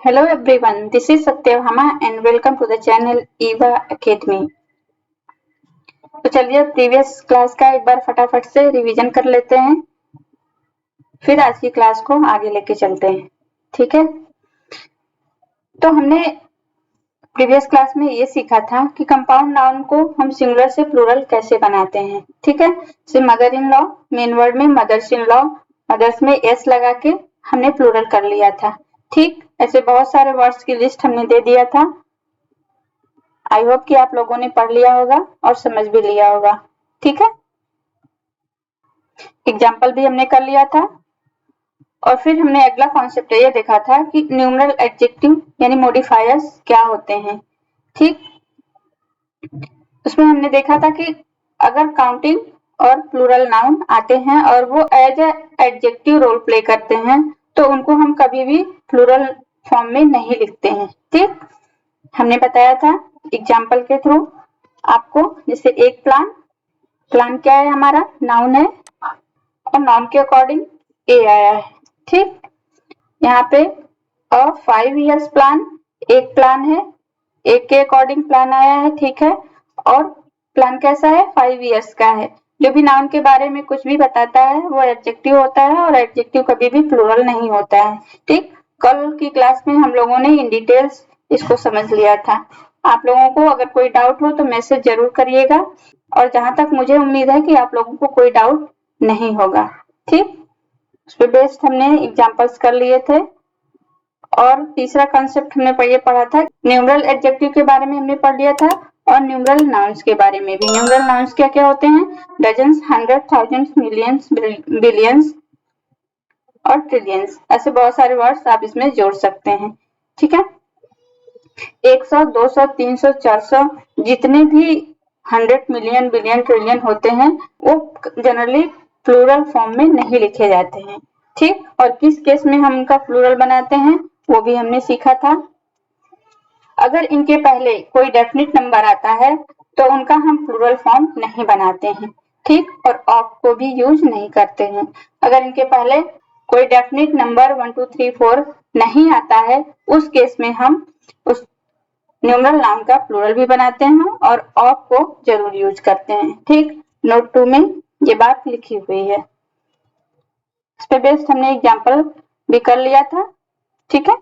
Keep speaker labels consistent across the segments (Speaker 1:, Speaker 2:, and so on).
Speaker 1: Hello everyone, this is Satyabhama and welcome to the channel EVA Academy। तो चलिए previous class का एक बार फटाफट से रिवीजन कर लेते हैं, फिर आज की क्लास को आगे लेके चलते हैं। ठीक है, तो हमने प्रीवियस क्लास में ये सीखा था कि कंपाउंड नाउन को हम सिंगुलर से प्लूरल कैसे बनाते हैं। ठीक है, जैसे mother in law, main word में मदर्स इन लॉ, मदर्स में एस लगा के हमने प्लूरल कर लिया था। ठीक, ऐसे बहुत सारे वर्ड्स की लिस्ट हमने दे दिया था। आई होप कि आप लोगों ने पढ़ लिया होगा और समझ भी लिया होगा। ठीक है, एग्जाम्पल भी हमने कर लिया था और फिर हमने अगला कॉन्सेप्ट ये देखा था कि न्यूमरल एडजेक्टिव यानी मॉडिफायर्स क्या होते हैं। ठीक, उसमें हमने देखा था कि अगर काउंटिंग और प्लूरल नाउन आते हैं और वो एज एडजेक्टिव रोल प्ले करते हैं तो उनको हम कभी भी प्लूरल फॉर्म में नहीं लिखते हैं। ठीक, हमने बताया था एग्जाम्पल के थ्रू आपको, जैसे एक प्लान, प्लान क्या है हमारा, नाउन है और नाउन के अकॉर्डिंग ए आया है। ठीक, यहाँ पे 5 years प्लान एक प्लान है, एक के अकॉर्डिंग प्लान आया है। ठीक है, और प्लान कैसा है, 5 years का है। जो भी नाउन के बारे में कुछ भी बताता है वो एडजेक्टिव होता है और एडजेक्टिव कभी भी प्लूरल नहीं होता है। ठीक, कल की क्लास में हम लोगों ने इन डिटेल्स इसको समझ लिया था। आप लोगों को अगर कोई डाउट हो तो मैसेज जरूर करिएगा और जहां तक मुझे उम्मीद है कि आप लोगों को कोई डाउट नहीं होगा। ठीक, उस पर बेस्ड हमने एग्जांपल्स कर लिए थे। और तीसरा कॉन्सेप्ट हमने ये पढ़ा था, न्यूमरल एडजेक्टिव के बारे में हमने पढ़ लिया था और न्यूमरल नाउन्स के बारे में भी। न्यूमरल नाउन्स क्या क्या होते हैं, dozens, hundred, thousands, millions, billions और ट्रिलियंस, ऐसे बहुत सारे वर्ड्स आप इसमें जोड़ सकते हैं। ठीक है, 100, 200, 300, 400 जितने भी 100, मिलियन, बिलियन, ट्रिलियन होते हैं वो जनरली प्लूरल फॉर्म में नहीं लिखे जाते हैं। ठीक, और किस केस में हम उनका प्लूरल बनाते हैं वो भी हमने सीखा था। अगर इनके पहले कोई डेफिनिट नंबर आता है तो उनका हम प्लूरल फॉर्म नहीं बनाते हैं। ठीक, और ऑफ को भी यूज नहीं करते हैं। अगर इनके पहले कोई डेफिनिट नंबर 1 2 3 4 नहीं आता है उस केस में हम उस न्यूमरल नाउन का प्लूरल भी बनाते हैं और ऑफ को जरूर यूज करते हैं। ठीक, नोट 2 में ये बात लिखी हुई है, इस पे बेस्ड हमने एग्जांपल भी कर लिया था। ठीक है,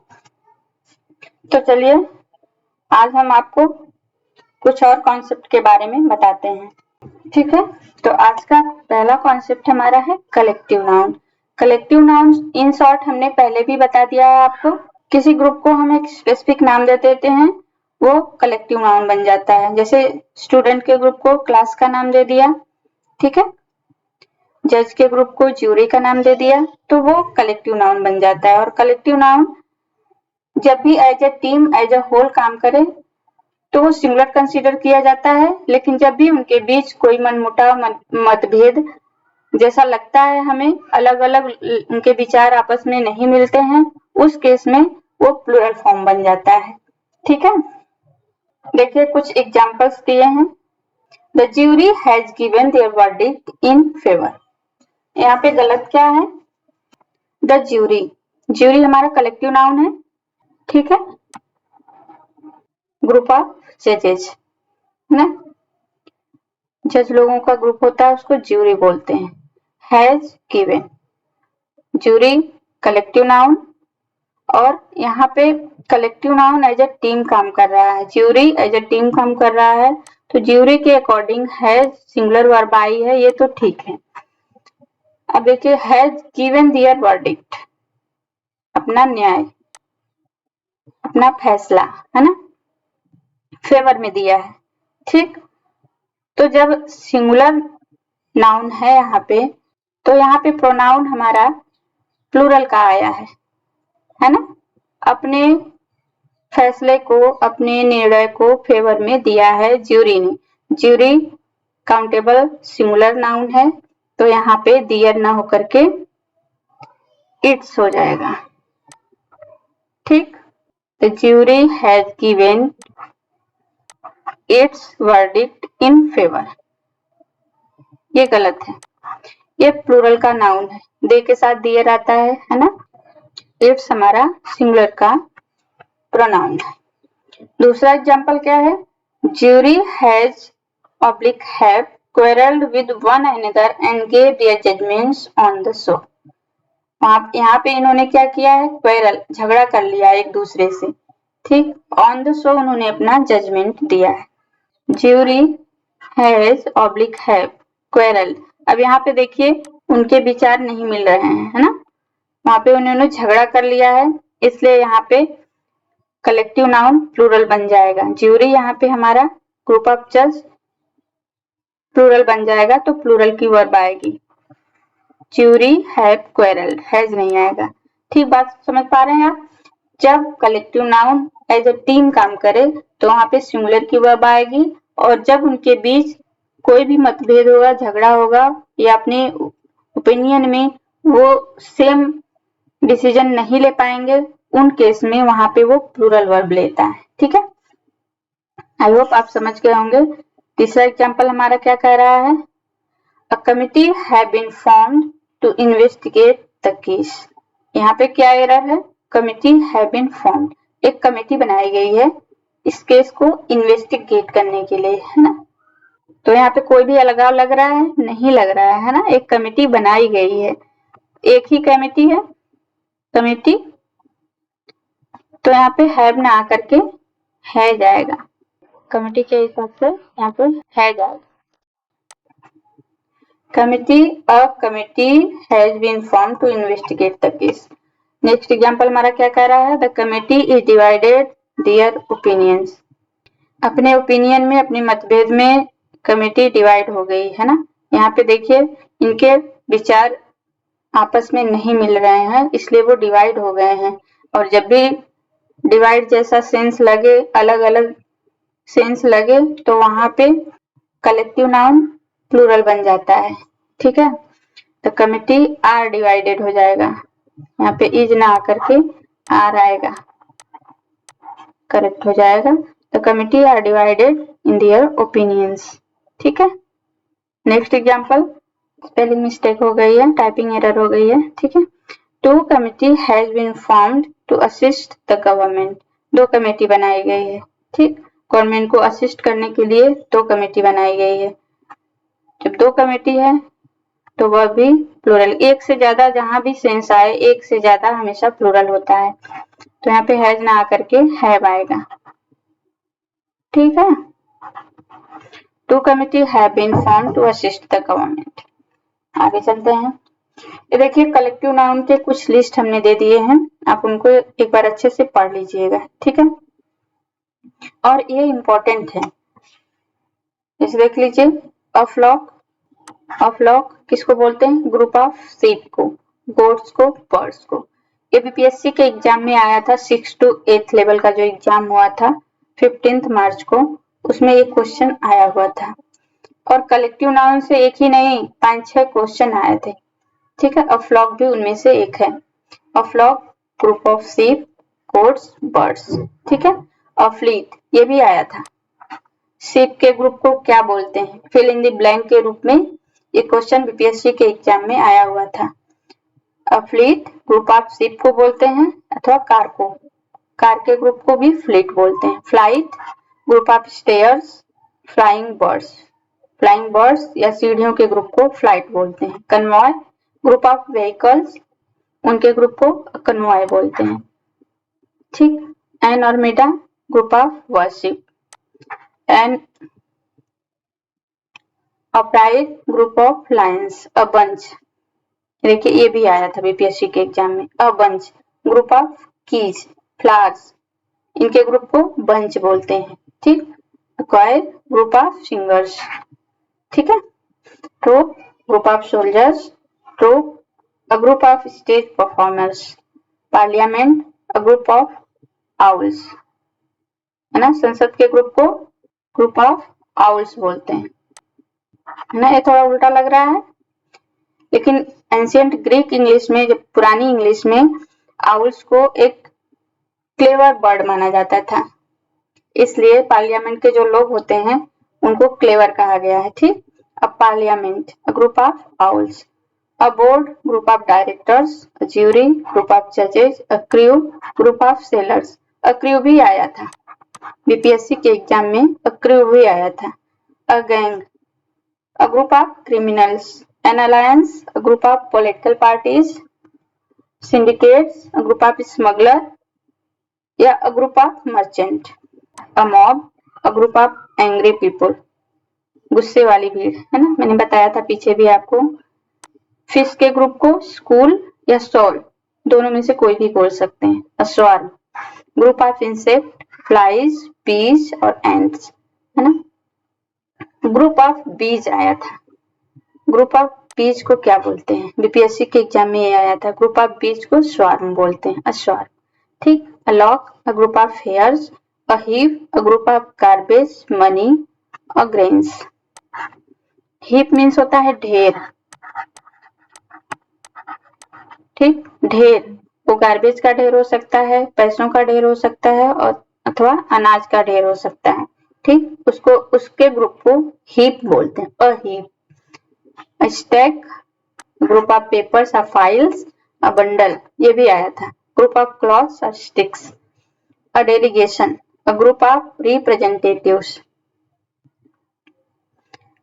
Speaker 1: तो चलिए आज हम आपको कुछ और कॉन्सेप्ट के बारे में बताते हैं। ठीक है, तो आज का पहला कॉन्सेप्ट हमारा है collective noun. Collective noun in short हमने पहले भी बता दिया है आपको, किसी ग्रुप को हम एक स्पेसिफिक नाम दे देते हैं वो कलेक्टिव नाउन बन जाता है। जैसे स्टूडेंट के ग्रुप को क्लास का नाम दे दिया, ठीक है, जज के ग्रुप को ज्यूरी का नाम दे दिया तो वो कलेक्टिव नाउन बन जाता है। और कलेक्टिव नाउन जब भी as a team, as a whole काम करे तो वो सिंगुलर कंसीडर किया जाता है, लेकिन जब भी उनके बीच कोई मनमुटाव, मतभेद जैसा लगता है, हमें अलग अलग उनके विचार आपस में नहीं मिलते हैं, उस केस में वो प्लूरल फॉर्म बन जाता है। ठीक है, देखिए कुछ एग्जांपल्स दिए हैं। The jury has given their verdict in favour. यहाँ पे गलत क्या है, द ज्यूरी, ज्यूरी हमारा कलेक्टिव नाउन है। ठीक है, ग्रुप ऑफ जजेस है ना, जज लोगों का ग्रुप होता है उसको ज्यूरी बोलते हैं। Has given, jury collective noun, और यहाँ पे collective noun as a team काम कर रहा है, ज्यूरी एज ए टीम काम कर रहा है, तो ज्यूरी के according has singular verb I है, ये तो ठीक है। अब देखिए हैज गिवन देयर वर्डिक्ट, अपना न्याय, अपना फैसला, है ना, फेवर में दिया है। ठीक, तो जब सिंगुलर नाउन है यहाँ पे तो यहाँ पे प्रोनाउन हमारा प्लूरल का आया है ना, अपने फैसले को, अपने निर्णय को फेवर में दिया है ज्यूरी ने। ज्यूरी काउंटेबल सिंगुलर नाउन है तो यहाँ पे दियर ना होकर के इट्स हो जाएगा। ठीक, the jury has given it's verdict in favour, ये गलत है, ये प्लूरल का नाउन है, दे के साथ दियर आता है ना, इट्स हमारा सिंगुलर का प्रोनाउन। दूसरा एग्जाम्पल क्या है, jury has oblique have quarreled with one another and gave their judgments on the show। यहाँ पे इन्होंने क्या किया है, क्वेरल झगड़ा कर लिया एक दूसरे से, ठीक। ऑन द शो उन्होंने अपना जजमेंट दिया है। Jury has oblique have quarrel, अब यहाँ पे देखिए उनके विचार नहीं मिल रहे हैं, है ना, वहां पे उन्होंने झगड़ा कर लिया है, इसलिए यहाँ पे कलेक्टिव नाउन प्लूरल बन जाएगा। ज्यूरी यहाँ पे हमारा ग्रुप ऑफ जज प्लूरल बन जाएगा, तो प्लूरल की वर्ब आएगी। ज्यूरी हैव क्वेरल्ड, हैज नहीं आएगा। ठीक बात समझ पा रहे हैं आप? जब collective noun as a team काम करे तो वहां पे सिंगुलर की वर्ब आएगी, और जब उनके बीच कोई भी मतभेद होगा, झगड़ा होगा, या अपने ओपिनियन में वो सेम डिसीजन नहीं ले पाएंगे, उन केस में वहां पे वो प्लूरल वर्ब लेता है। ठीक है, आई होप आप समझ गए होंगे। तीसरा एग्जांपल हमारा क्या कह रहा है, a committee have been formed to investigate the case. यहाँ पे क्या एरर है, कमिटी हैव बीन फॉर्म्ड, एक कमेटी बनाई गई है इस केस को इन्वेस्टिगेट करने के लिए, है ना। तो यहाँ पे कोई भी अलगाव लग रहा है, नहीं लग रहा है ना, एक कमेटी बनाई गई है, एक ही कमेटी है कमेटी, तो यहाँ पे हैव ना आकर के है जाएगा, कमेटी के हिसाब से यहाँ पे है जाएगा। Committee, a committee has been formed to investigate the case. Next example हमारा क्या कह रहा है, the committee is divided their opinions. अपने ओपिनियन में, अपने मतभेद में कमिटी डिवाइड हो गई है ना। यहाँ पे देखिए इनके विचार आपस में नहीं मिल रहे हैं, इसलिए वो डिवाइड हो गए हैं, और जब भी डिवाइड जैसा सेंस लगे, अलग अलग सेंस लगे, तो वहां पे कलेक्टिव नाउन प्लूरल बन जाता है। ठीक है, तो कमिटी आर डिवाइडेड हो जाएगा, यहाँ पे इज ना आकर के आर आएगा, करेक्ट हो जाएगा। The committee are divided in their opinions. ठीक है, नेक्स्ट एग्जांपल, स्पेलिंग मिस्टेक हो गई है, टाइपिंग एरर हो गई है। ठीक है, two committee has been formed to assist the government. दो कमेटी बनाई गई है, ठीक, गवर्नमेंट को असिस्ट करने के लिए दो कमेटी बनाई गई है। जब दो कमेटी है तो वह भी प्लूरल, एक से ज्यादा जहां भी सेंस आए, एक से ज्यादा हमेशा प्लूरल होता है, तो यहाँ पे हैज ना आकर के हैव आएगा। ठीक है, two committee have been formed to assist the government. आगे चलते हैं। ये देखिए कलेक्टिव नाउन के कुछ लिस्ट हमने दे दिए हैं, आप उनको एक बार अच्छे से पढ़ लीजिएगा। ठीक है, और ये इम्पोर्टेंट है, इसे देख लीजिए। अ फ्लॉक, अ फ्लॉक किसको बोलते हैं, ग्रुप ऑफ शीप को, गोट्स को, बर्ड्स को। ये बीपीएससी के एग्जाम में आया था, 6 to 8 लेवल का जो एग्जाम हुआ था 15 मार्च को, उसमें एक क्वेश्चन आया हुआ था, और कलेक्टिव नाउन से एक ही नहीं 5-6 क्वेश्चन आए थे। ठीक है, अ फ्लॉक भी उनमें से एक है। A flock group of sheep, goats, birds. ठीक है, अ फ्लीट ये भी आया था। शीप के ग्रुप को क्या बोलते हैं, फिल इन द ब्लैंक के रूप में ये क्वेश्चन बीपीएससी के एग्जाम में आया हुआ था। A fleet group of sheep को बोलते हैं, अथवा कार को, कार के ग्रुप को भी फ्लीट बोलते हैं। Flight group of stairs, flying birds, flying birds या सीढ़ियों के ग्रुप को फ्लाइट बोलते हैं। कन्वॉय ग्रुप ऑफ व्हीकल्स, उनके ग्रुप को कन्वॉय बोलते हैं। ठीक, एन और मेडा group of worship, an upright group of lions, a bunch, देखिए ये भी आया था बीपीएससी के एग्जाम में। A bunch group of keys, flowers, इनके ग्रुप को बंच बोलते हैं। ठीक, क्वायर ग्रुप ऑफ सिंगर्स। ठीक है, troop group of soldiers, troop a group of stage performers, parliament a group of owls, है ना, संसद के ग्रुप को ग्रुप ऑफ आउल्स बोलते हैं, है ना। ये थोड़ा उल्टा लग रहा है, लेकिन एंशिएंट ग्रीक इंग्लिश में, जब पुरानी इंग्लिश में, आउल्स को एक क्लेवर बर्ड माना जाता था, इसलिए पार्लियामेंट के जो लोग होते हैं उनको क्लेवर कहा गया है। ठीक, अब parliament a group of owls, a board group of directors, a jury group of जजेस, a crew group of sailors, a crew भी आया था, बीपीएससी के एग्जाम में अक्रू भी आया था। A gang, a group of criminals, an alliance, a group of political parties, syndicates, a group of smuggler या a group of merchant, a mob, a group of angry people, गुस्से वाली भीड़, है ना, मैंने बताया था पीछे भी आपको। फिश के ग्रुप को स्कूल या स्टॉल दोनों में से कोई भी बोल सकते हैं। a swarm, group of insect, flies, बीज और एंट्स, है ना। ग्रुप ऑफ बीज आया था, ग्रुप ऑफ बीज को क्या बोलते हैं, बीपीएससी के एग्जाम में ये आया था। ग्रुप ऑफ बीज को स्वार्म बोलते हैं, अस्वार्म, ठीक। A lock, a group of hairs, a heap, a group of garbage, money, a grains. Heap means होता है ढेर, ठीक, ढेर, वो गार्बेज का ढेर हो सकता है, पैसों का ढेर हो सकता है और अथवा अनाज का ढेर हो सकता है, ठीक, उसको उसके ग्रुप को हीप बोलते हैं, a heap. A stack, group of papers or files, a bundle, ये भी आया था। Group of cloths or sticks, a delegation, a group of representatives,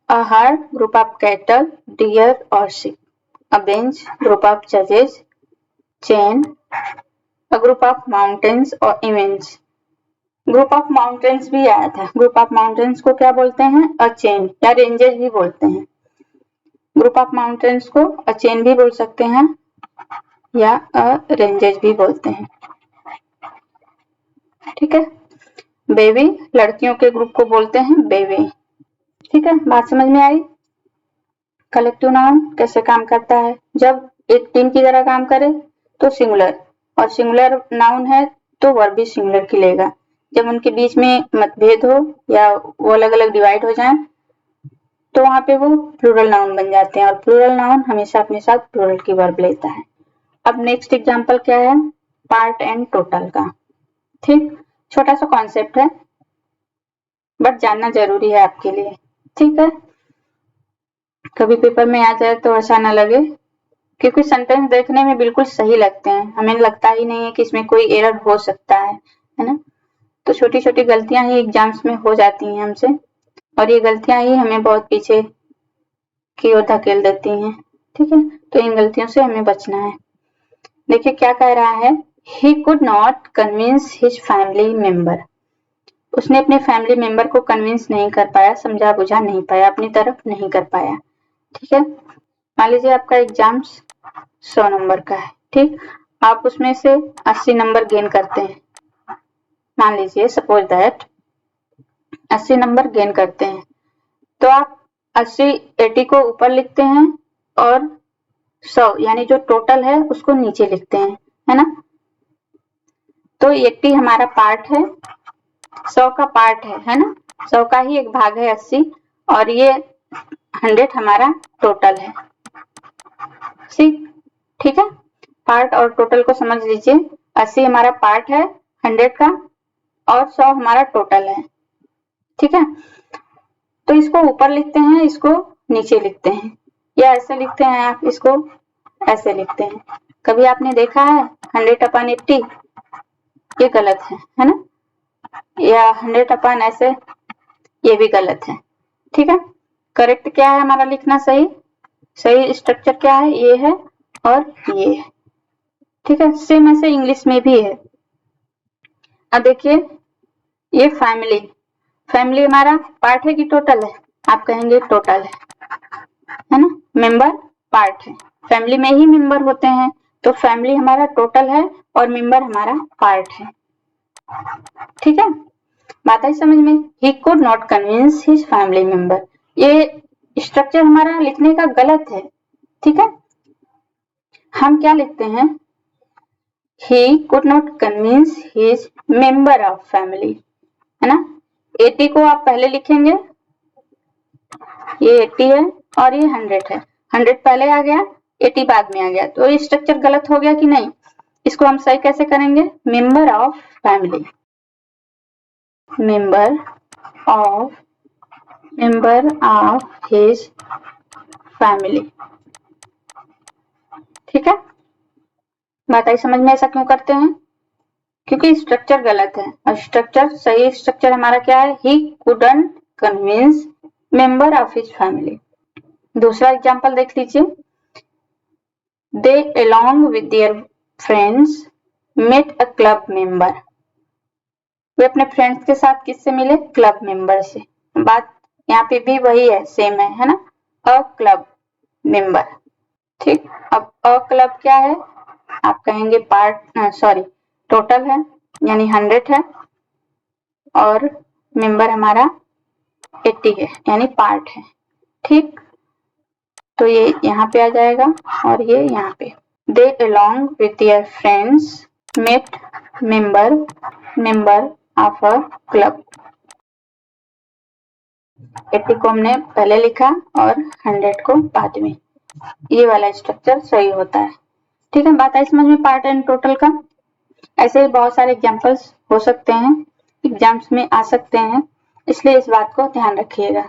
Speaker 1: a herd, group of cattle, deer or sheep, a bench, group of judges, chain, a group of mountains or events. Group of mountains भी आया था। Group of mountains को क्या बोलते हैं, a chain या ranges भी बोलते हैं। ग्रुप ऑफ माउंटेन्स को अ चेन भी बोल सकते हैं या रेंजेस भी बोलते हैं, ठीक है। बेबी, लड़कियों के ग्रुप को बोलते हैं बेबी, ठीक है, बात समझ में आई। कलेक्टिव नाउन कैसे काम करता है, जब एक टीम की तरह काम करे तो सिंगुलर, और सिंगुलर नाउन है तो वर्ब भी सिंगुलर की लेगा। जब उनके बीच में मतभेद हो या वो अलग अलग डिवाइड हो जाए तो वहां पे वो प्लूरल नाउन बन जाते हैं, और प्लूरल नाउन हमेशा अपने साथ प्लूरल की वर्ब लेता है। अब नेक्स्ट एग्जांपल क्या है, पार्ट एंड टोटल का, ठीक, छोटा सा कॉन्सेप्ट है बट जानना जरूरी है आपके लिए, ठीक है। कभी पेपर में आ जाए तो अच्छा ना लगे, क्योंकि सेंटेंस देखने में बिल्कुल सही लगते हैं, हमें लगता ही नहीं है कि इसमें कोई एरर हो सकता है ना। तो छोटी छोटी गलतियां ही एग्जाम्स में हो जाती हैं हमसे, और ये गलतियां ही हमें बहुत पीछे की ओर धकेल देती हैं, ठीक है। तो इन गलतियों से हमें बचना है। देखिए क्या कह रहा है, he could not convince his family member, उसने अपने फैमिली मेंबर को कन्विंस नहीं कर पाया, समझा बुझा नहीं पाया, अपनी तरफ नहीं कर पाया, ठीक है। मान लीजिए आपका एग्जाम 100 नंबर का है, ठीक, आप उसमें से 80 नंबर गेन करते हैं, मान लीजिए सपोज दैट 80 नंबर गेन करते हैं, तो आप 80 को ऊपर लिखते हैं और 100 यानी जो टोटल है उसको नीचे लिखते हैं, है ना। तो 80 हमारा पार्ट है, 100 का पार्ट है ना, 100 का ही एक भाग है 80, और ये 100 हमारा टोटल है, ठीक है। पार्ट और टोटल को समझ लीजिए, 80 हमारा पार्ट है 100 का और 100 हमारा टोटल है, ठीक है। तो इसको ऊपर लिखते हैं, इसको नीचे लिखते हैं, या ऐसे लिखते हैं आप, इसको ऐसे लिखते हैं। कभी आपने देखा है 100/80, ये गलत है ना, या 100 ऐसे, ये भी गलत है, ठीक है। करेक्ट क्या है हमारा लिखना, सही सही स्ट्रक्चर क्या है, ये है और ये है, ठीक है। सेम ऐसे इंग्लिश में भी है। अब देखिए ये फैमिली, फैमिली हमारा पार्ट है कि टोटल है, आप कहेंगे टोटल है ना, मेंबर पार्ट है, फैमिली में ही मेंबर होते हैं, तो फैमिली हमारा टोटल है और मेंबर हमारा पार्ट है, ठीक है। बात आई समझ में। He could not convince his family member, ये स्ट्रक्चर हमारा लिखने का गलत है, ठीक है। हम क्या लिखते हैं, he could not convince his member of family, है ना। 80 को आप पहले लिखेंगे, ये 80 है और ये 100 है, 100 पहले आ गया 80 बाद में आ गया, तो ये स्ट्रक्चर गलत हो गया कि नहीं। इसको हम सही कैसे करेंगे, member of family, member of his family, ठीक है। बात आई समझ में, ऐसा क्यों करते हैं, क्योंकि स्ट्रक्चर गलत है और सही स्ट्रक्चर हमारा क्या है, he couldn't convince member of his family. दूसरा एग्जांपल देख लीजिए, दे along with their friends met a club member। वे अपने फ्रेंड्स के साथ किससे मिले, क्लब मेंबर से। बात यहाँ पे भी वही है, सेम है ना, अ क्लब मेंबर। ठीक, अब अ क्लब क्या है, आप कहेंगे टोटल है यानी 100 है और मेंबर हमारा 80 है यानी पार्ट है। ठीक, तो ये यहाँ पे आ जाएगा और ये यहाँ पे। दे along with their friends met member of a club। 80 को हमने पहले लिखा और 100 को बाद में, ये वाला स्ट्रक्चर सही होता है। ठीक है, बात आई समझ में पार्ट एंड टोटल का। ऐसे ही बहुत सारे एग्जांपल्स हो सकते हैं, एग्जाम्स में आ सकते हैं, इसलिए इस बात को ध्यान रखिएगा।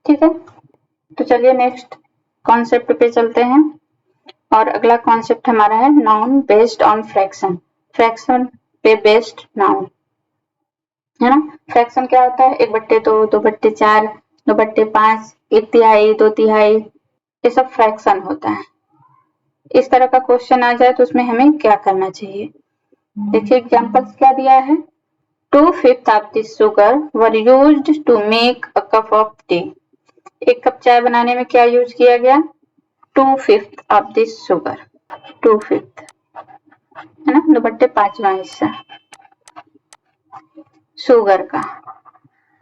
Speaker 1: ठीक है, तो चलिए नेक्स्ट कॉन्सेप्ट पे चलते हैं और अगला कॉन्सेप्ट हमारा है noun based on fraction. Fraction पे बेस्ड नाउन है ना। फ्रैक्शन क्या होता है, 1/2, 2/4, 2/5, 1/3, 2/3, ये सब फ्रैक्शन होता है। इस तरह का क्वेश्चन आ जाए तो उसमें हमें क्या करना चाहिए। देखिए एग्जांपल्स क्या दिया है, 2/5 of the sugar were used to make a cup of tea। 1 cup चाय बनाने में क्या यूज किया गया, 2/5 of the sugar, 2/5 है ना, 2/5वां हिस्सा शुगर का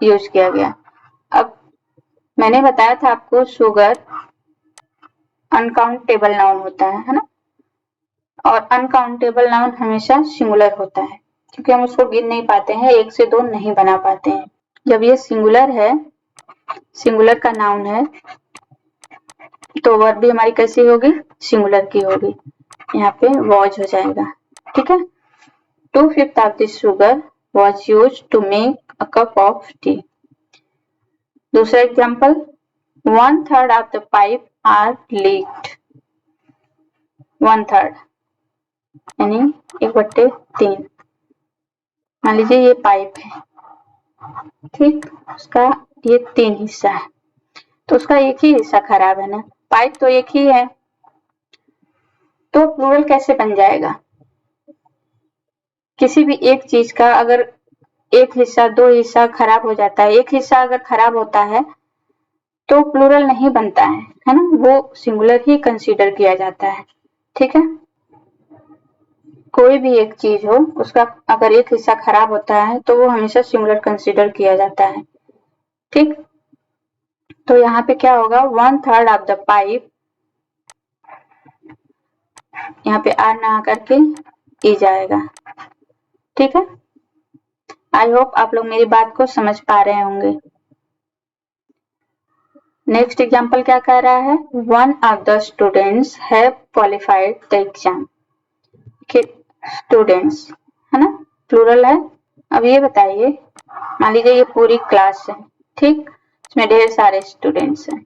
Speaker 1: यूज किया गया। अब मैंने बताया था आपको शुगर अनकाउंटेबल नाउन होता है ना, और अनकाउंटेबल नाउन हमेशा सिंगुलर होता है क्योंकि हम उसको गिन नहीं पाते हैं, 1 से 2 नहीं बना पाते हैं। जब ये सिंगुलर है, सिंगुलर का नाउन है, तो वर्ब भी हमारी कैसी होगी, सिंगुलर की होगी, यहाँ पे वॉज हो जाएगा। ठीक है, 2/5 of the sugar was used to make a cup of tea। दूसरा example, 1/3 of the pipe are leaked। 1/3 यानी 1/3। मान लीजिए ये पाइप है, ठीक, उसका ये 3 हिस्सा है, तो उसका एक ही हिस्सा खराब है ना, पाइप तो एक ही है, तो प्लूरल कैसे बन जाएगा। किसी भी एक चीज का अगर एक हिस्सा 2 हिस्सा खराब हो जाता है, एक हिस्सा अगर खराब होता है तो प्लूरल नहीं बनता है ना, वो सिंगुलर ही कंसीडर किया जाता है। ठीक है, कोई भी एक चीज हो उसका अगर एक हिस्सा खराब होता है तो वो हमेशा सिंगुलर कंसीडर किया जाता है। ठीक, तो यहाँ पे क्या होगा, 1/3 ऑफ द पाइप, यहाँ पे आर ना आकर के ई जाएगा। ठीक है, आई होप आप लोग मेरी बात को समझ पा रहे होंगे। नेक्स्ट एग्जाम्पल क्या कह रहा है, 1 of the students have qualified the exam। Students है ना, प्लूरल है। अब ये बताइए, मान लीजिए ये पूरी क्लास है, ठीक, इसमें ढेर सारे स्टूडेंट्स हैं,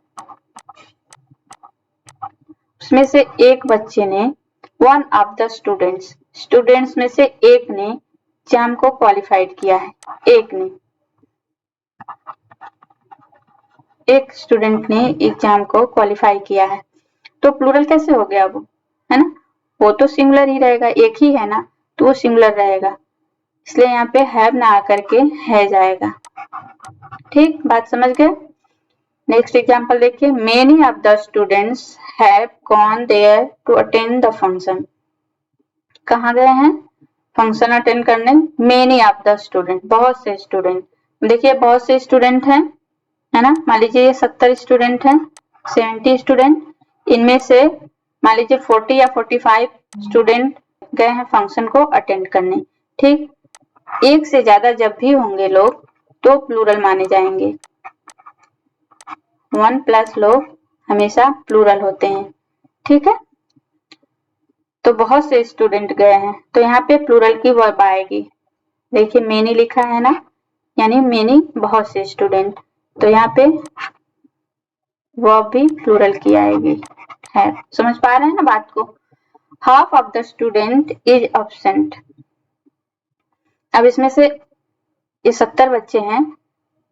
Speaker 1: उसमें से एक बच्चे ने, 1 of the स्टूडेंट्स में से एक ने एग्जाम को क्वालिफाइड किया है, एक स्टूडेंट ने एग्जाम को क्वालिफाई किया है, तो प्लूरल कैसे हो गया वो, है ना, वो तो सिंगुलर ही रहेगा, एक ही है ना, तो वो सिंगुलर रहेगा, इसलिए यहाँ पे हैव ना आकर के है जाएगा। ठीक, बात समझ गए। नेक्स्ट एग्जांपल देखिए, many of the students have gone there to attend the function. कहाँ गए हैं, फंक्शन अटेंड करने। मेनी ऑफ द स्टूडेंट, बहुत से स्टूडेंट। देखिए बहुत से स्टूडेंट हैं, है ना, मान लीजिए ये 70 स्टूडेंट हैं, 70 स्टूडेंट, इनमें से मान लीजिए 40 या 45 स्टूडेंट गए हैं फंक्शन को अटेंड करने। ठीक, एक से ज्यादा जब भी होंगे लोग तो प्लूरल माने जाएंगे, 1+ लोग हमेशा प्लूरल होते हैं। ठीक है, तो बहुत से स्टूडेंट गए हैं, तो यहाँ पे प्लूरल की वर्ब आएगी। देखिए मेनी लिखा है ना, यानी मेनी बहुत से स्टूडेंट, तो यहाँ पे वर्ब भी प्लूरल की आएगी है। समझ पा रहे हैं ना बात को। Half of the student is absent. अब इसमें से ये 70 बच्चे हैं,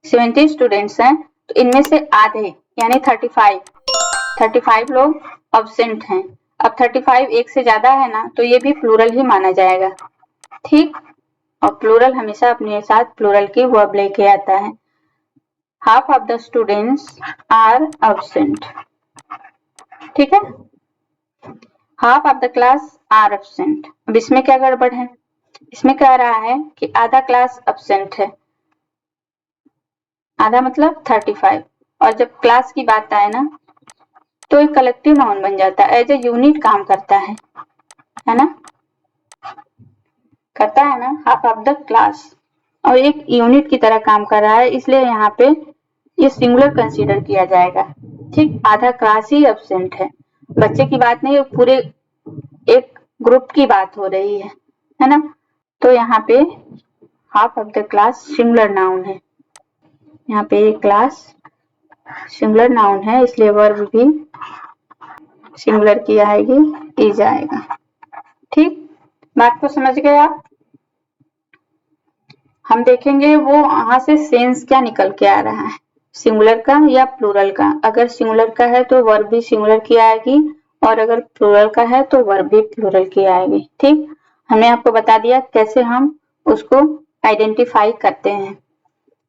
Speaker 1: 70 स्टूडेंट्स हैं, तो इनमें से आधे यानी 35 लोग अब्सेंट हैं। अब 35 एक से ज्यादा है ना, तो ये भी प्लूरल ही माना जाएगा, ठीक। और प्लूरल हमेशा अपने साथ प्लूरल की वर्ब लेके आता है। Half of the students are absent, ठीक है। Half of the class are absent. अब इसमें क्या गड़बड़ है, इसमें कह रहा है कि आधा क्लास अब्सेंट है, आधा मतलब 35, और जब क्लास की बात आए ना तो एक कलेक्टिव नाउन बन जाता है, एज ए यूनिट काम करता है ना, करता है ना, हाफ ऑफ द क्लास, और एक यूनिट की तरह काम कर रहा है, इसलिए यहाँ पे ये सिंगुलर कंसीडर किया जाएगा, ठीक। आधा क्लास ही एब्सेंट है, बच्चे की बात नहीं, पूरे एक ग्रुप की बात हो रही है ना। तो यहाँ पे half of the class singular noun है, यहाँ पे एक क्लास सिंगुलर नाउन है, इसलिए वर्ब भी सिंगुलर की आएगी, इज आएगा, ठीक। बात को समझ गए आप। हम देखेंगे वो वहां से सेंस क्या निकल के आ रहा है, सिंगुलर का या प्लूरल का। अगर सिंगुलर का है तो वर्ब भी सिंगुलर की आएगी, और अगर प्लूरल का है तो वर्ब भी प्लूरल की आएगी, ठीक। हमने आपको बता दिया कैसे हम उसको आइडेंटिफाई करते हैं।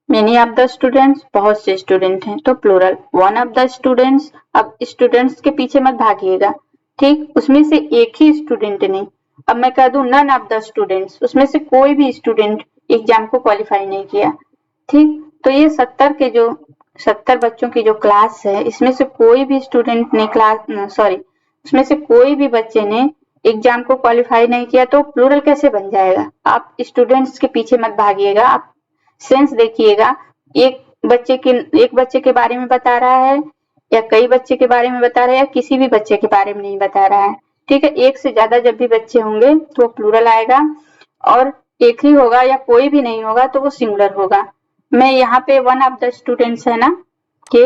Speaker 1: मेनी ऑफ द स्टूडेंट्स, बहुत से स्टूडेंट हैं तो plural. One of the students, अब स्टूडेंट्स के पीछे मत भागिएगा, ठीक। उसमें से एक ही स्टूडेंट ने, अब मैं कह दूं नन ऑफ द स्टूडेंट्स, उसमें से कोई भी स्टूडेंट एग्जाम को क्वालिफाई नहीं किया, ठीक। तो ये 70 बच्चों की जो क्लास है, इसमें से कोई भी स्टूडेंट ने उसमें से कोई भी बच्चे ने एग्जाम को क्वालिफाई नहीं किया, तो प्लूरल कैसे बन जाएगा। आप स्टूडेंट्स के पीछे मत भागिएगा, आप सेंस देखिएगा, एक बच्चे के बारे में बता रहा है या कई बच्चे के बारे में बता रहा है या किसी भी बच्चे के बारे में नहीं बता रहा है, ठीक है। एक से ज्यादा जब भी बच्चे होंगे तो प्लूरल आएगा, और एक ही होगा या कोई भी नहीं होगा तो वो सिंगुलर होगा। मैं यहाँ पे वन ऑफ द स्टूडेंट्स है ना, कि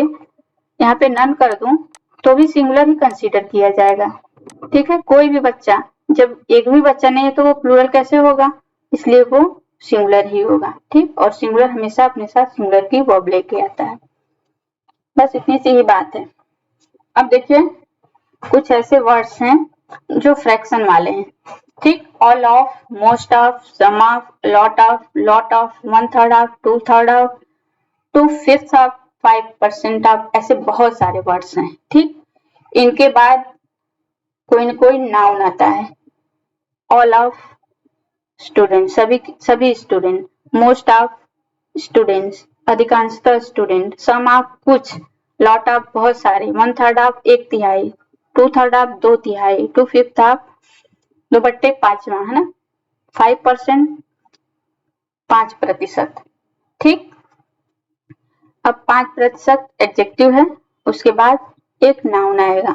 Speaker 1: यहाँ पे नन कर दूं तो भी सिंगुलर ही कंसीडर किया जाएगा, ठीक है। कोई भी बच्चा, जब एक भी बच्चा नहीं है तो वो प्लूरल कैसे होगा, इसलिए वो सिंगुलर ही होगा, ठीक। और सिंगुलर हमेशा अपने साथ सिंगुलर की वर्ब लेके आता है, बस इतनी सी ही बात है। अब देखिए कुछ ऐसे वर्ड्स हैं जो फ्रैक्शन वाले हैं, ठीक। All of, most of, some of, lot of, one third of, two third of, 2/5 of, 5% of, ऐसे बहुत सारे वर्ड्स हैं, ठीक। इनके बाद कोई न कोई नाउन आता है। ऑल ऑफ स्टूडेंट, सभी स्टूडेंट, मोस्ट ऑफ स्टूडेंट्स, अधिकांशतः स्टूडेंट, सम ऑफ कुछ, लॉट ऑफ बहुत सारे, वन थर्ड ऑफ एक तिहाई, टू थर्ड ऑफ दो तिहाई, 2/5 ऑफ 2/5 है ना, 5% 5%, ठीक। अब 5% एडजेक्टिव है, उसके बाद एक नाउन आएगा।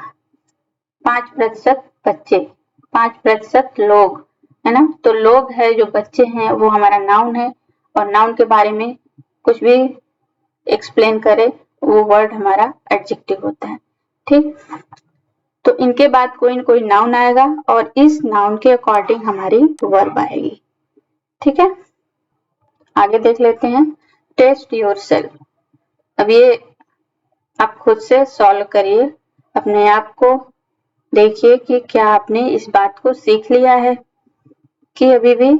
Speaker 1: 5% बच्चे, 5% लोग, है ना। तो लोग है जो बच्चे हैं वो हमारा नाउन है, और नाउन के बारे में कुछ भी एक्सप्लेन करे वो वर्ड हमारा एडजेक्टिव होता है, ठीक। तो इनके बाद कोई न कोई नाउन आएगा, और इस नाउन के अकॉर्डिंग हमारी वर्ब आएगी, ठीक है। आगे देख लेते हैं। Test yourself. अब ये आप खुद से सॉल्व करिए, अपने आप को देखिए कि क्या आपने इस बात को सीख लिया है कि अभी भी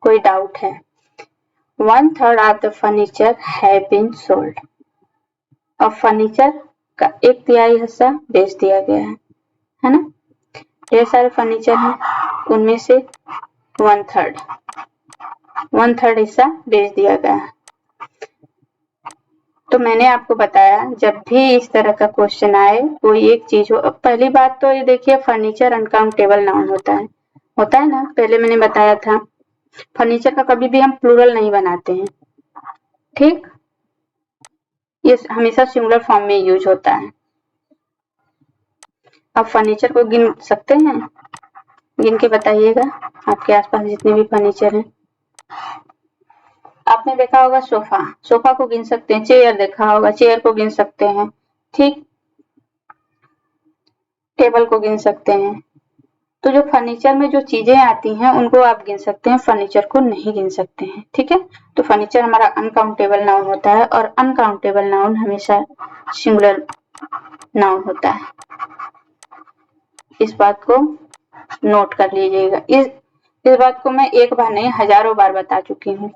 Speaker 1: कोई डाउट है। 1/3 of the furniture have been sold. अब फर्नीचर का 1/3 हिस्सा बेच दिया गया है ना। ढेर सारे फर्नीचर हैं, उनमें से 1/3 हिस्सा बेच दिया गया है। तो मैंने आपको बताया जब भी इस तरह का क्वेश्चन आए कोई एक चीज हो। पहली बात तो ये देखिए फर्नीचर अनकाउंटेबल नाउन होता है ना, पहले मैंने बताया था। फर्नीचर का कभी भी हम प्लूरल नहीं बनाते हैं, ठीक। ये हमेशा सिंगुलर फॉर्म में यूज होता है। अब फर्नीचर को गिन सकते हैं, गिन के बताइएगा आपके आसपास जितने भी फर्नीचर हैं। आपने देखा होगा सोफा को गिन सकते हैं। चेयर देखा होगा, चेयर को गिन सकते हैं, ठीक। टेबल को गिन सकते हैं। तो जो फर्नीचर में जो चीजें आती हैं उनको आप गिन सकते हैं, फर्नीचर को नहीं गिन सकते हैं। ठीक है, तो फर्नीचर हमारा अनकाउंटेबल नाउन होता है और अनकाउंटेबल नाउन हमेशा सिंगुलर नाउन होता है। इस बात को नोट कर लीजिएगा। इस बात को मैं एक बार नहीं हजारों बार बता चुकी हूँ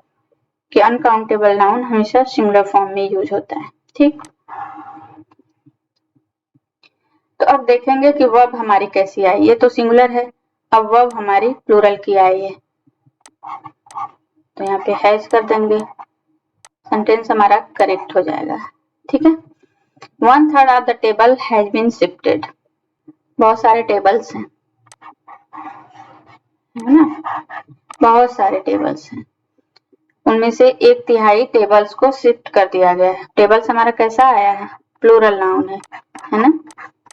Speaker 1: कि अनकाउंटेबल नाउन हमेशा सिंगुलर फॉर्म में यूज होता है। ठीक, तो अब देखेंगे कि वर्ब हमारी कैसी आई। ये तो सिंगुलर है, अब वर्ब हमारी प्लूरल की आई है, तो यहाँ पे हैज कर देंगे, सेंटेंस हमारा करेक्ट हो जाएगा। ठीक है, 1/3 of the table has been shifted. बहुत सारे टेबल्स हैं, है ना, बहुत सारे टेबल्स हैं, उनमें से 1/3 टेबल्स को शिफ्ट कर दिया गया है। टेबल्स हमारा कैसा आया है, प्लूरल नाउन है ना,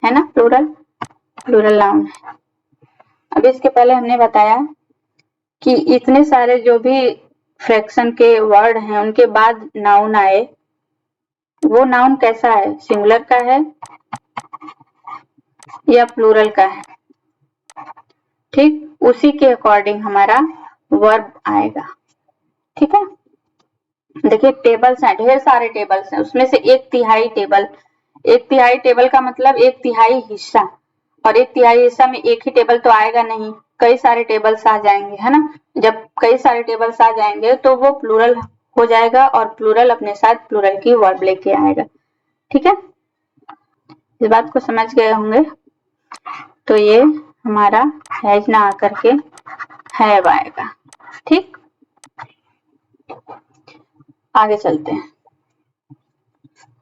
Speaker 1: है ना, प्लूरल नाउन है। अब इसके पहले हमने बताया कि इतने सारे जो भी फ्रैक्शन के वर्ड हैं उनके बाद नाउन आए, वो नाउन कैसा है, सिंगुलर का है या प्लूरल का है। ठीक, उसी के अकॉर्डिंग हमारा वर्ब आएगा। ठीक है, देखिए टेबल्स हैं, ढेर सारे टेबल्स हैं, उसमें से 1/3 टेबल, 1/3 टेबल का मतलब 1/3 हिस्सा, और 1/3 हिस्सा में एक ही टेबल तो आएगा नहीं, कई सारे टेबल्स आ जाएंगे, है ना। जब कई सारे टेबल्स आ जाएंगे तो वो प्लूरल हो जाएगा और प्लूरल अपने साथ प्लूरल की वर्ब लेके आएगा। ठीक है, इस बात को समझ गए होंगे। तो ये हमारा हैज ना आकर के हैव आएगा। ठीक, आगे चलते हैं,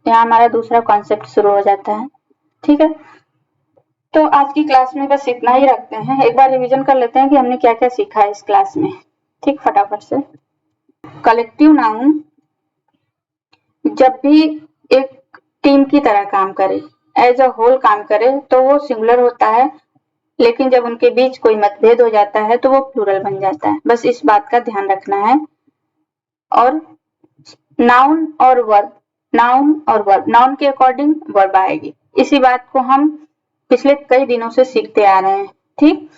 Speaker 1: यहाँ हमारा दूसरा कॉन्सेप्ट शुरू हो जाता है। ठीक है, तो आज की क्लास में बस इतना ही रखते हैं। एक बार रिवीजन कर लेते हैं कि हमने क्या क्या सीखा है इस क्लास में। ठीक, फटाफट से। कलेक्टिव नाउन जब भी एक टीम की तरह काम करे, एज अ होल काम करे, तो वो सिंगुलर होता है, लेकिन जब उनके बीच कोई मतभेद हो जाता है तो वो प्लूरल बन जाता है। बस इस बात का ध्यान रखना है। और नाउन और वर्ब, नाउन के अकॉर्डिंग वर्ब आएगी। इसी बात को हम पिछले कई दिनों से सीखते आ रहे हैं। ठीक,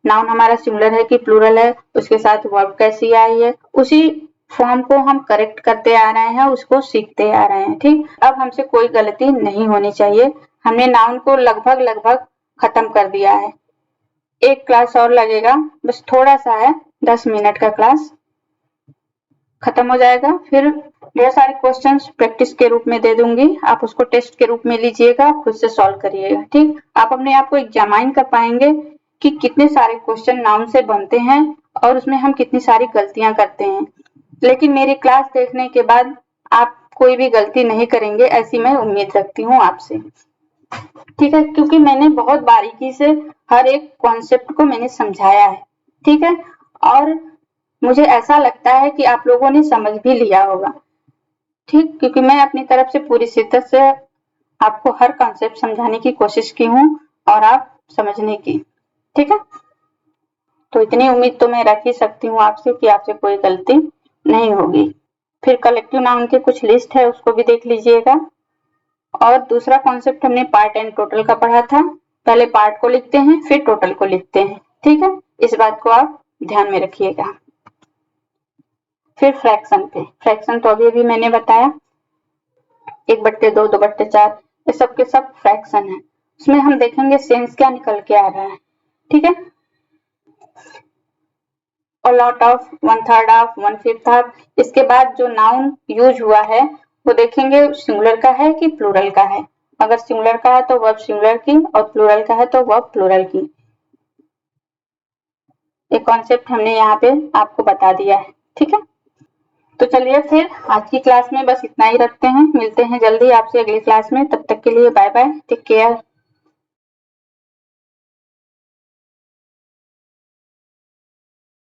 Speaker 1: नाउन हमारा सिंगुलर है कि प्लूरल है, उसके साथ वर्ब कैसी आई है, उसी फॉर्म को हम करेक्ट करते आ रहे हैं, उसको सीखते आ रहे हैं। ठीक, अब हमसे कोई गलती नहीं होनी चाहिए। हमने नाउन को लगभग खत्म कर दिया है। एक क्लास और लगेगा, बस थोड़ा सा है, 10 मिनट का क्लास खत्म हो जाएगा। फिर ढेर सारे क्वेश्चंस प्रैक्टिस के रूप में दे दूंगी, आप उसको टेस्ट के रूप में लीजिएगा, खुद से सॉल्व करिएगा। ठीक, आप अपने आप को एग्जामाइन कर पाएंगे कि कितने सारे क्वेश्चन नाउन से बनते हैं और उसमें हम कितनी सारी गलतियां करते हैं। लेकिन मेरी क्लास देखने के बाद आप कोई भी गलती नहीं करेंगे, ऐसी मैं उम्मीद रखती हूँ आपसे। ठीक है, क्योंकि मैंने बहुत बारीकी से हर एक कॉन्सेप्ट को मैंने समझाया है। ठीक है, और मुझे ऐसा लगता है कि आप लोगों ने समझ भी लिया होगा। ठीक, क्योंकि मैं अपनी तरफ से पूरी शिद्दत से आपको हर कॉन्सेप्ट समझाने की कोशिश की हूँ और आप समझने की। ठीक है, तो इतनी उम्मीद तो मैं रख ही सकती हूँ आपसे कि आपसे कोई गलती नहीं होगी। फिर कलेक्टिव नाउन की कुछ लिस्ट है, उसको भी देख लीजिएगा। और दूसरा कॉन्सेप्ट हमने पार्ट एंड टोटल का पढ़ा था। पहले पार्ट को लिखते हैं, फिर टोटल को लिखते हैं। ठीक है, इस बात को आप ध्यान में रखिएगा। फिर फ्रैक्शन पे, फ्रैक्शन तो अभी मैंने बताया, 1/2, 2/4, ये सब के सब फ्रैक्शन है। उसमें हम देखेंगे सेंस क्या निकल के आ रहा है। ठीक है, a lot of, 1/3 of, 1/5 of, इसके बाद जो नाउन यूज हुआ है वो देखेंगे सिंगुलर का है कि प्लूरल का है। अगर सिंगुलर का है तो वर्ब सिंगुलर की, और प्लूरल का है तो वर्ब प्लूरल की। एक कॉन्सेप्ट हमने यहाँ पे आपको बता दिया है। ठीक है, तो चलिए फिर आज की क्लास में बस इतना ही रखते हैं। मिलते हैं जल्दी आपसे अगली क्लास में, तब तक के लिए बाय बाय, टेक केयर।